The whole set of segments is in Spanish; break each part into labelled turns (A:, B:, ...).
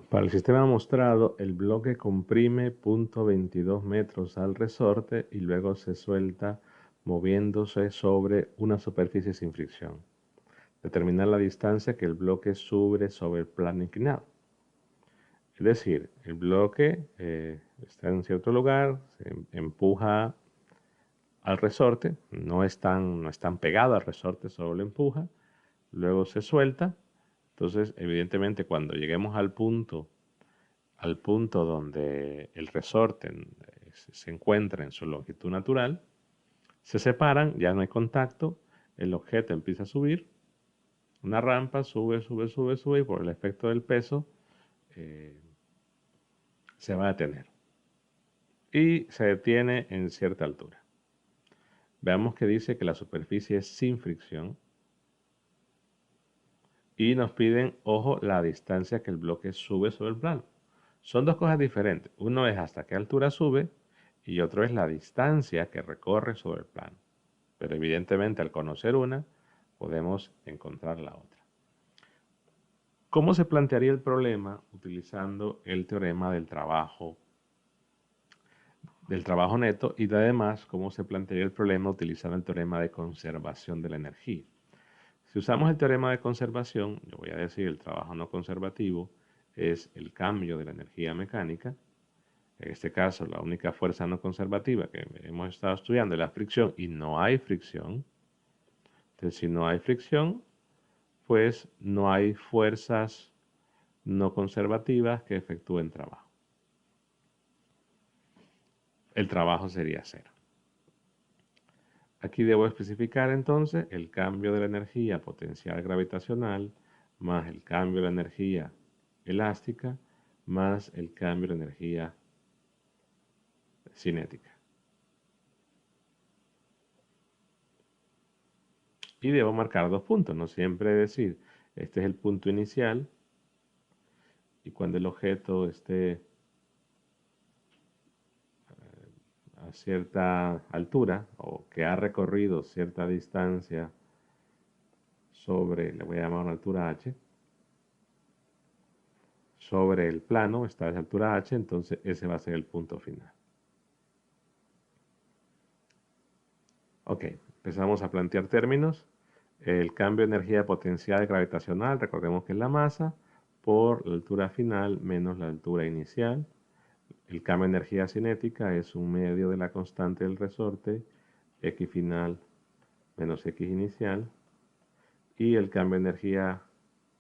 A: Para el sistema mostrado, el bloque comprime 0.22 metros al resorte y luego se suelta moviéndose sobre una superficie sin fricción. Determinar la distancia que el bloque sube sobre el plano inclinado. Es decir, el bloque está en cierto lugar, se empuja al resorte, no es tan pegado al resorte, solo lo empuja, luego se suelta. Entonces, evidentemente, cuando lleguemos al punto donde el resorte se encuentra en su longitud natural, se separan, ya no hay contacto, el objeto empieza a subir, una rampa sube, sube, sube, sube y por el efecto del peso eh, se va a detener y se detiene en cierta altura. Veamos que dice que la superficie es sin fricción y nos piden, ojo, la distancia que el bloque sube sobre el plano. Son dos cosas diferentes. Uno es hasta qué altura sube y otro es la distancia que recorre sobre el plano. Pero evidentemente al conocer una, podemos encontrar la otra. ¿Cómo se plantearía el problema utilizando el teorema del trabajo neto y además cómo se plantearía el problema utilizando el teorema de conservación de la energía? Si usamos el teorema de conservación, yo voy a decir el trabajo no conservativo es el cambio de la energía mecánica. En este caso, la única fuerza no conservativa que hemos estado estudiando es la fricción y no hay fricción. Entonces, si no hay fricción, pues no hay fuerzas no conservativas que efectúen trabajo. El trabajo sería cero. Aquí debo especificar entonces el cambio de la energía potencial gravitacional más el cambio de la energía elástica más el cambio de energía cinética. Y debo marcar dos puntos, no siempre decir, este es el punto inicial y cuando el objeto esté a cierta altura o que ha recorrido cierta distancia sobre, le voy a llamar una altura h, sobre el plano, está a esa altura h, entonces ese va a ser el punto final. Ok, empezamos a plantear términos. El cambio de energía potencial gravitacional, recordemos que es la masa, por la altura final menos la altura inicial. El cambio de energía cinética es un medio de la constante del resorte, x final menos x inicial. Y el cambio de energía,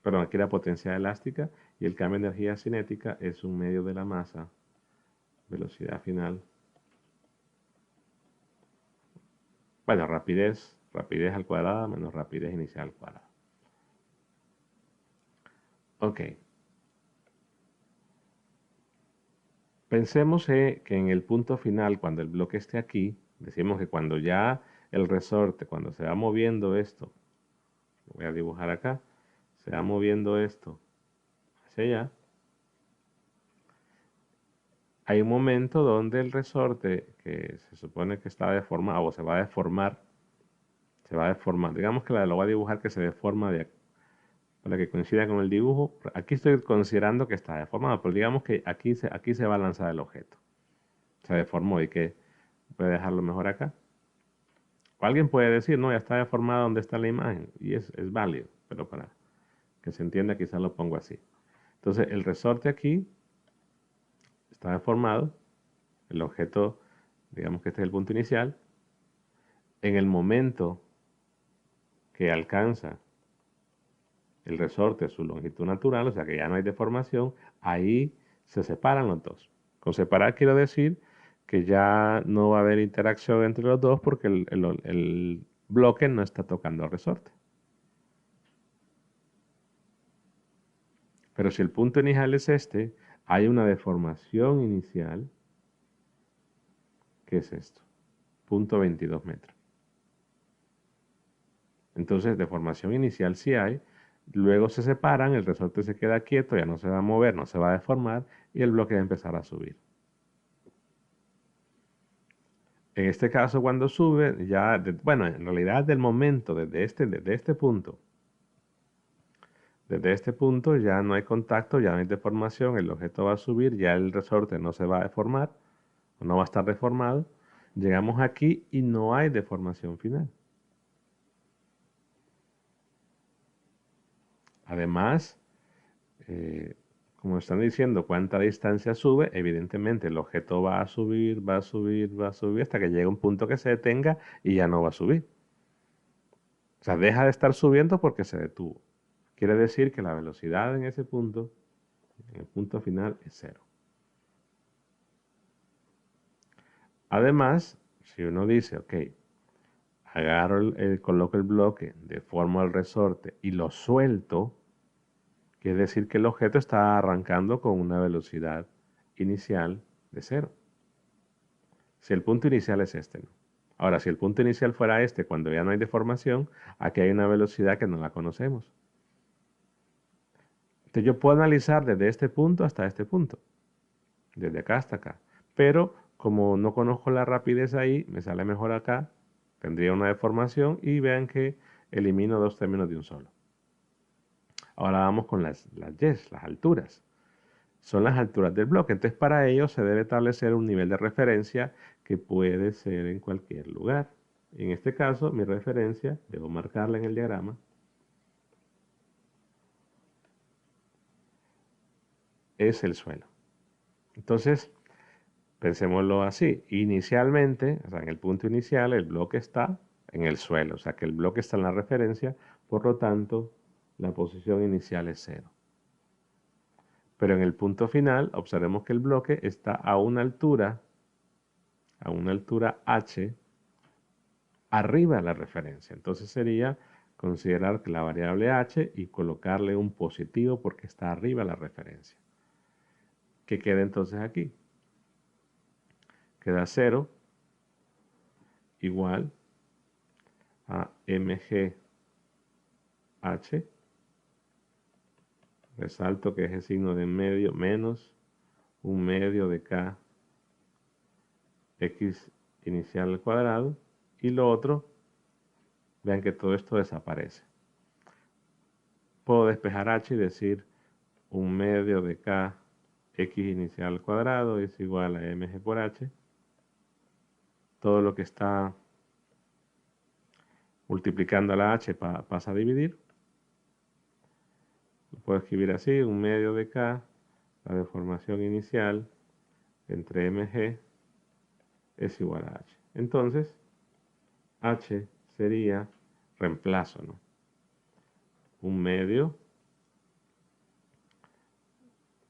A: perdón, aquí la potencial elástica, y el cambio de energía cinética es un medio de la masa, velocidad final. Bueno, rapidez al cuadrado menos rapidez inicial al cuadrado. Ok. Pensemos que en el punto final, cuando el bloque esté aquí, decimos que cuando ya el resorte, cuando se va moviendo esto, lo voy a dibujar acá, se va moviendo esto hacia allá, hay un momento donde el resorte, que se supone que está deformado o se va a deformar, digamos que lo voy a dibujar que se deforma para que coincida con el dibujo. Aquí estoy considerando que está deformado, pero digamos que aquí se va a lanzar el objeto. Se deformó y que voy a dejarlo mejor acá. O alguien puede decir, no, ya está deformado donde está la imagen, y es válido, pero para que se entienda quizás lo pongo así. Entonces el resorte aquí está deformado, el objeto, digamos que este es el punto inicial, en el momento que alcanza el resorte su longitud natural, o sea que ya no hay deformación, ahí se separan los dos. Con separar quiero decir que ya no va a haber interacción entre los dos porque el bloque no está tocando el resorte. Pero si el punto inicial es este, hay una deformación inicial, ¿qué es esto? 0.22 metros. Entonces, deformación inicial sí hay, luego se separan, el resorte se queda quieto, ya no se va a mover, no se va a deformar y el bloque va a empezar a subir. En este caso, cuando sube, ya, bueno, en realidad del momento, desde este punto, Desde este punto ya no hay contacto, ya no hay deformación, el objeto va a subir, ya el resorte no se va a deformar, no va a estar deformado. Llegamos aquí y no hay deformación final. Además, como están diciendo cuánta distancia sube, evidentemente el objeto va a subir, va a subir, va a subir hasta que llegue un punto que se detenga y ya no va a subir. O sea, deja de estar subiendo porque se detuvo. Quiere decir que la velocidad en ese punto, en el punto final, es cero. Además, si uno dice, ok, coloco el bloque, deformo el resorte y lo suelto, quiere decir que el objeto está arrancando con una velocidad inicial de cero. Si el punto inicial es este, ¿no? Ahora, si el punto inicial fuera este, cuando ya no hay deformación, aquí hay una velocidad que no la conocemos. Entonces yo puedo analizar desde este punto hasta este punto, desde acá hasta acá. Pero como no conozco la rapidez ahí, me sale mejor acá, tendría una deformación y vean que elimino dos términos de un solo. Ahora vamos con las yes, las alturas. Son las alturas del bloque. Entonces para ello se debe establecer un nivel de referencia que puede ser en cualquier lugar. En este caso, mi referencia, debo marcarla en el diagrama, es el suelo. Entonces, pensémoslo así. Inicialmente, o sea, en el punto inicial, el bloque está en el suelo. O sea, que el bloque está en la referencia. Por lo tanto, la posición inicial es cero. Pero en el punto final, observemos que el bloque está a una altura h, arriba de la referencia. Entonces sería considerar que la variable h y colocarle un positivo porque está arriba de la referencia. ¿Qué queda entonces aquí? Queda 0 igual a mgh, resalto que es el signo de en medio, menos un medio de k x inicial al cuadrado, y lo otro, vean que todo esto desaparece. Puedo despejar h y decir un medio de k x inicial al cuadrado es igual a mg por h. Todo lo que está multiplicando a la h pasa a dividir. Lo puedo escribir así, un medio de k, la deformación inicial entre mg es igual a h. Entonces, h sería reemplazo, ¿no? Un medio,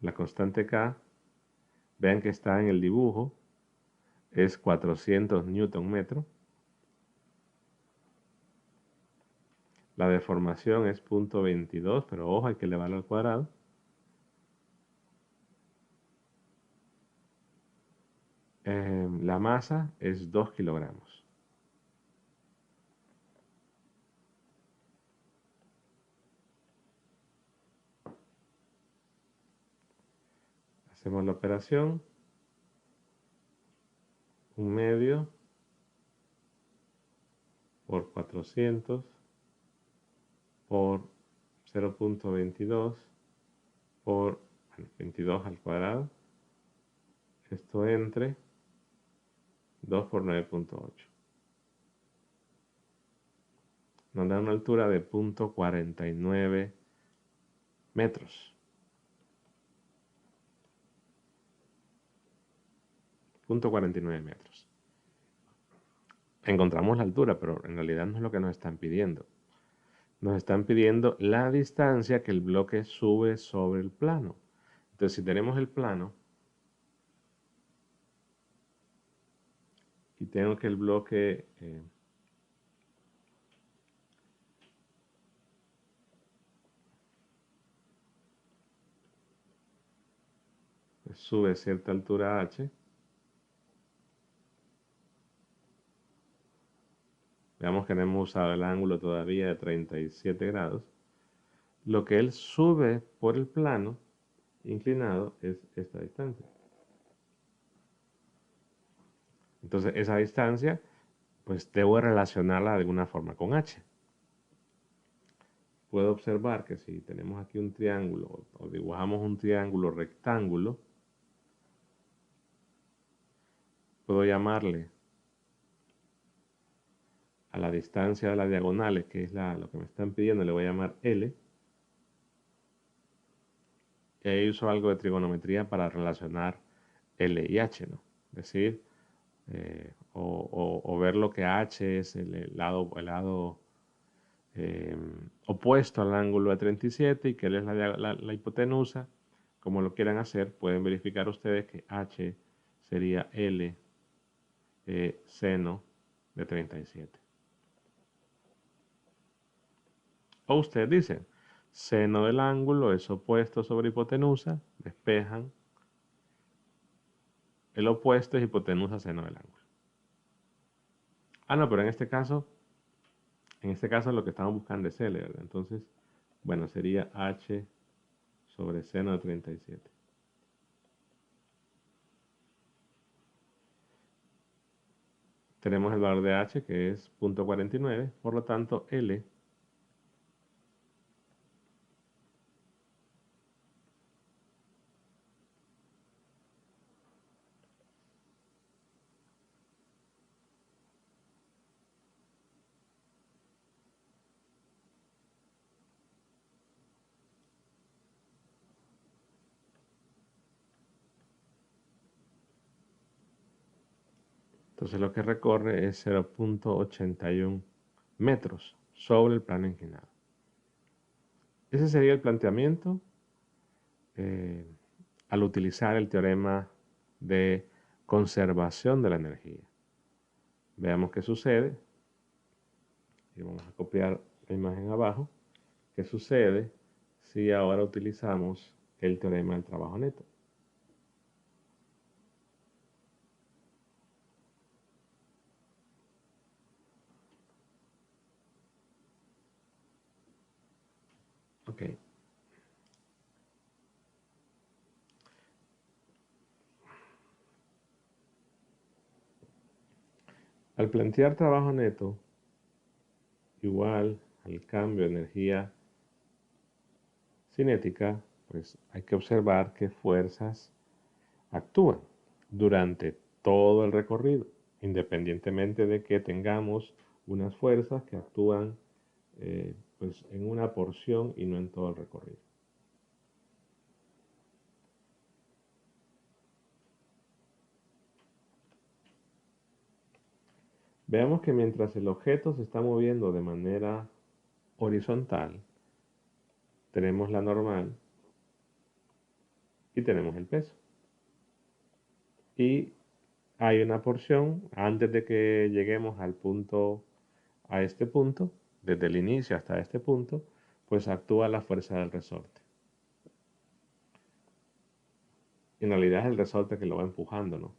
A: la constante k, vean que está en el dibujo, es 400 newton metro. La deformación es 0.22, pero ojo, hay que elevarlo al cuadrado. La masa es 2 kilogramos. Hacemos la operación. Un medio por 400 por 0.22 por 22 al cuadrado. Esto entre 2 por 9.8. Nos da una altura de 0.49 metros. 0.49 metros. Encontramos la altura, pero en realidad no es lo que nos están pidiendo. Nos están pidiendo la distancia que el bloque sube sobre el plano. Entonces, si tenemos el plano y tengo que el bloque sube cierta altura h, veamos que no hemos usado el ángulo todavía de 37 grados, lo que él sube por el plano inclinado es esta distancia. Entonces esa distancia, pues debo relacionarla de alguna forma con h. puedo observar que si tenemos aquí un triángulo o dibujamos un triángulo rectángulo, puedo llamarle a la distancia de las diagonales, que es lo que me están pidiendo, le voy a llamar L. Y ahí uso algo de trigonometría para relacionar L y H, ¿no? Es decir, o ver lo que H es el lado opuesto al ángulo de 37 y que L es la hipotenusa. Como lo quieran hacer, pueden verificar ustedes que H sería L seno de 37. O ustedes dicen, seno del ángulo es opuesto sobre hipotenusa, despejan, el opuesto es hipotenusa seno del ángulo. Ah, no, pero en este caso lo que estamos buscando es L, ¿verdad? Entonces, bueno, sería H sobre seno de 37. Tenemos el valor de H que es 0.49, por lo tanto L entonces lo que recorre es 0.81 metros sobre el plano inclinado. Ese sería el planteamiento eh, al utilizar el teorema de conservación de la energía. Veamos qué sucede. Y vamos a copiar la imagen abajo. ¿Qué sucede si ahora utilizamos el teorema del trabajo neto? Ok. Al plantear trabajo neto igual al cambio de energía cinética, pues hay que observar qué fuerzas actúan durante todo el recorrido, independientemente de que tengamos unas fuerzas que actúan pues en una porción y no en todo el recorrido. Veamos que mientras el objeto se está moviendo de manera horizontal, tenemos la normal y tenemos el peso. Y hay una porción antes de que lleguemos al punto, a este punto, desde el inicio hasta este punto, pues actúa la fuerza del resorte. En realidad es el resorte que lo va empujando, ¿no?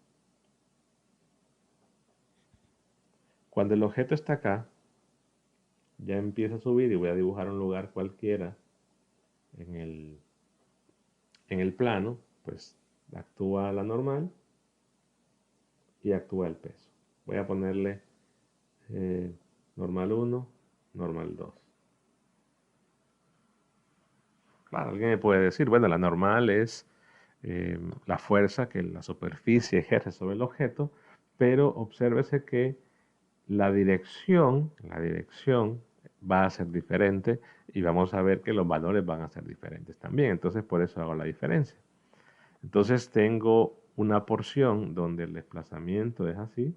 A: Cuando el objeto está acá, ya empieza a subir y voy a dibujar un lugar cualquiera en el plano, pues actúa la normal y actúa el peso. Voy a ponerle normal 1, normal 2. Claro, alguien me puede decir, bueno, la normal es la fuerza que la superficie ejerce sobre el objeto, pero obsérvese que la dirección va a ser diferente y vamos a ver que los valores van a ser diferentes también. Entonces, por eso hago la diferencia. Entonces, tengo una porción donde el desplazamiento es así.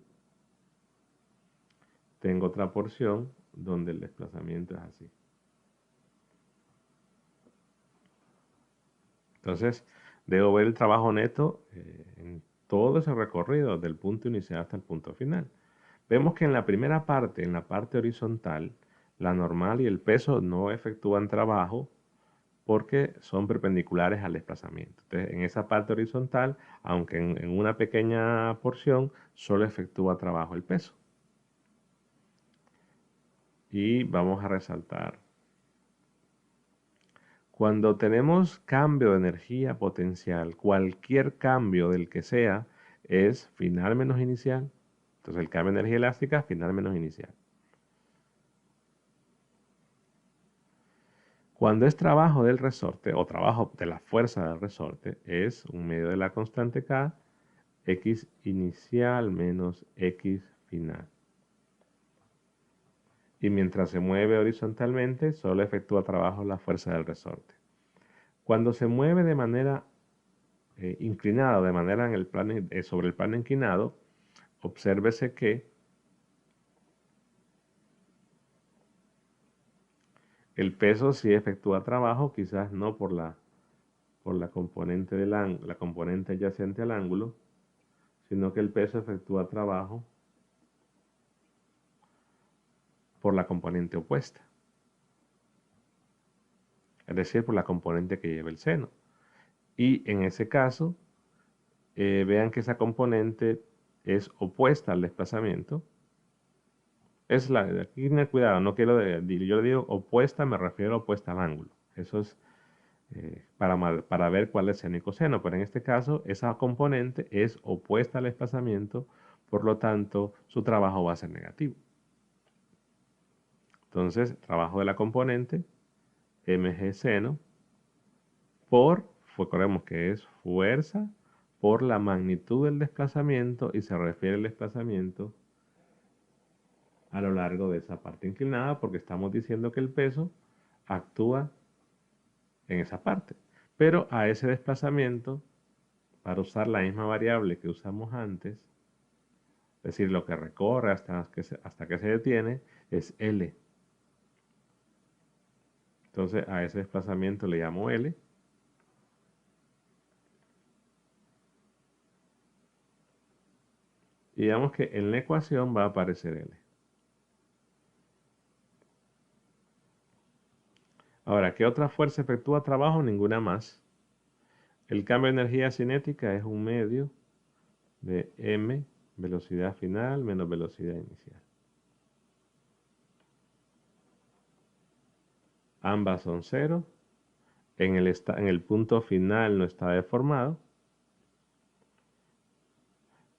A: Tengo otra porción donde el desplazamiento es así. Entonces, debo ver el trabajo neto en todo ese recorrido, desde el punto inicial hasta el punto final. Vemos que en la primera parte, en la parte horizontal, la normal y el peso no efectúan trabajo porque son perpendiculares al desplazamiento. Entonces, en esa parte horizontal, aunque en una pequeña porción, solo efectúa trabajo el peso. Y vamos a resaltar. Cuando tenemos cambio de energía potencial, cualquier cambio del que sea, es final menos inicial. Entonces, el cambio de energía elástica, final menos inicial. Cuando es trabajo del resorte o trabajo de la fuerza del resorte, es un medio de la constante K, X inicial menos X final. Y mientras se mueve horizontalmente, solo efectúa trabajo la fuerza del resorte. Cuando se mueve de manera inclinada, de manera en el plano, sobre el plano inclinado, obsérvese que el peso sí efectúa trabajo, quizás no por la componente la componente adyacente al ángulo, sino que el peso efectúa trabajo por la componente opuesta, es decir, por la componente que lleva el seno. Y en ese caso, vean que esa componente es opuesta al desplazamiento. Es aquí tiene cuidado, no quiero yo le digo opuesta, me refiero a opuesta al ángulo. Eso es para ver cuál es seno y coseno, pero en este caso esa componente es opuesta al desplazamiento, por lo tanto su trabajo va a ser negativo. Entonces, trabajo de la componente mg seno recordemos que es fuerza por la magnitud del desplazamiento y se refiere al desplazamiento a lo largo de esa parte inclinada porque estamos diciendo que el peso actúa en esa parte. Pero a ese desplazamiento, para usar la misma variable que usamos antes, es decir, lo que recorre hasta que se detiene, es L. Entonces a ese desplazamiento le llamo L. Y digamos que en la ecuación va a aparecer L. Ahora, ¿qué otra fuerza efectúa trabajo? Ninguna más. El cambio de energía cinética es un medio de m, velocidad final, menos velocidad inicial. Ambas son cero. En el punto final no está deformado.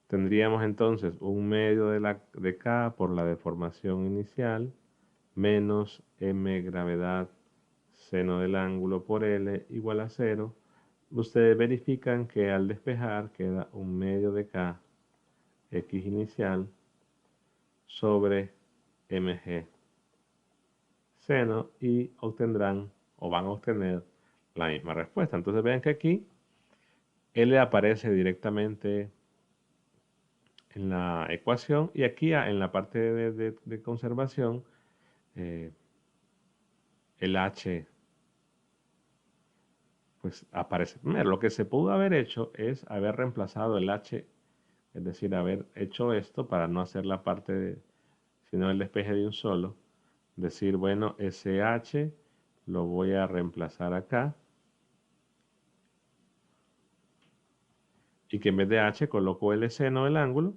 A: Tendríamos entonces un medio de K por la deformación inicial menos m gravedad seno del ángulo por L igual a 0. Ustedes verifican que al despejar queda un medio de K X inicial sobre mg seno y obtendrán o van a obtener la misma respuesta. Entonces vean que aquí L aparece directamente en la ecuación y aquí en la parte de conservación el H pues aparece primero. Lo que se pudo haber hecho es haber reemplazado el H, es decir, haber hecho esto para no hacer la parte sino el despeje de un solo. Decir, bueno, ese H lo voy a reemplazar acá. Y que en vez de H coloco el seno del ángulo.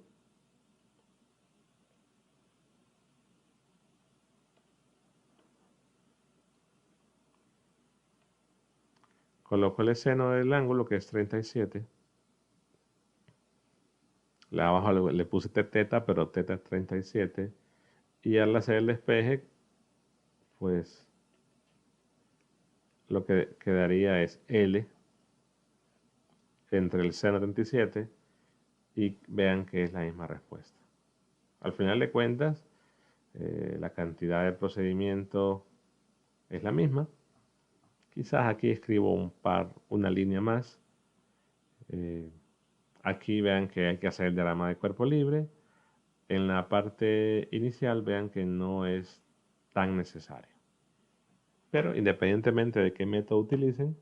A: Coloco el seno del ángulo que es 37. Abajo le puse teta, pero teta es 37. Y al hacer el despeje, pues lo que quedaría es L entre el seno 37 y vean que es la misma respuesta. Al final de cuentas, la cantidad de procedimiento es la misma. Quizás aquí escribo una línea más. Aquí vean que hay que hacer el diagrama de cuerpo libre. En la parte inicial vean que no es tan necesario. Pero independientemente de qué método utilicen,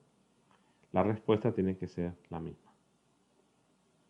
A: la respuesta tiene que ser la misma.